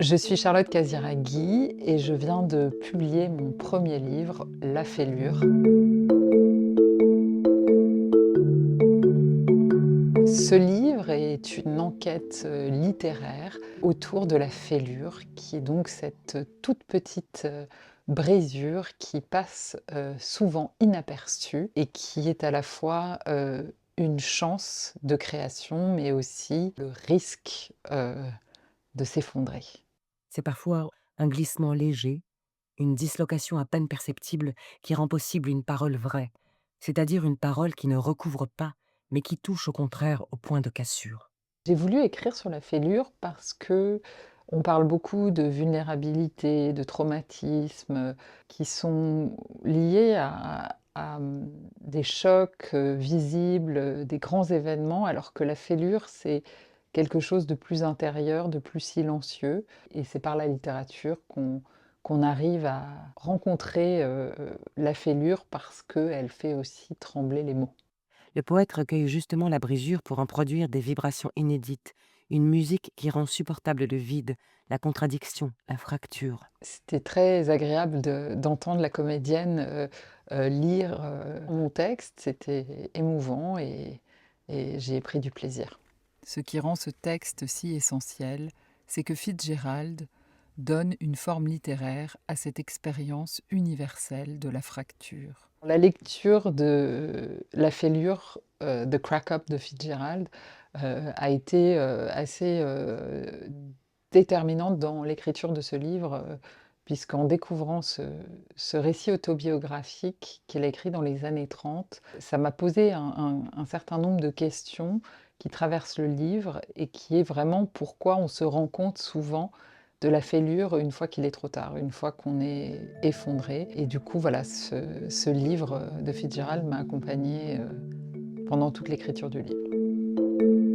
Je suis Charlotte Casiraghi et je viens de publier mon premier livre, La Fêlure. Ce livre est une enquête littéraire autour de la fêlure, qui est donc cette toute petite brésure qui passe souvent inaperçue et qui est à la fois une chance de création, mais aussi le risque de s'effondrer. C'est parfois un glissement léger, une dislocation à peine perceptible qui rend possible une parole vraie, c'est-à-dire une parole qui ne recouvre pas, mais qui touche au contraire au point de cassure. J'ai voulu écrire sur la fêlure parce que on parle beaucoup de vulnérabilité, de traumatismes, qui sont liés à des chocs, visibles, des grands événements, alors que la fêlure, c'est quelque chose de plus intérieur, de plus silencieux et c'est par la littérature qu'on arrive à rencontrer, la fêlure parce qu'elle fait aussi trembler les mots. Le poète recueille justement la brisure pour en produire des vibrations inédites, une musique qui rend supportable le vide, la contradiction, la fracture. C'était très agréable d'entendre la comédienne, lire, mon texte. C'était émouvant et j'y ai pris du plaisir. Ce qui rend ce texte si essentiel, c'est que Fitzgerald donne une forme littéraire à cette expérience universelle de la fracture. La lecture de La Fêlure, The Crack-Up de Fitzgerald, a été, assez, déterminante dans l'écriture de ce livre, puisqu'en découvrant ce récit autobiographique qu'il a écrit dans les années 30, ça m'a posé un certain nombre de questions qui traversent le livre et qui est vraiment pourquoi on se rend compte souvent de la fêlure une fois qu'il est trop tard, une fois qu'on est effondré et du coup voilà, ce livre, de Fitzgerald m'a accompagnée, pendant toute l'écriture du livre.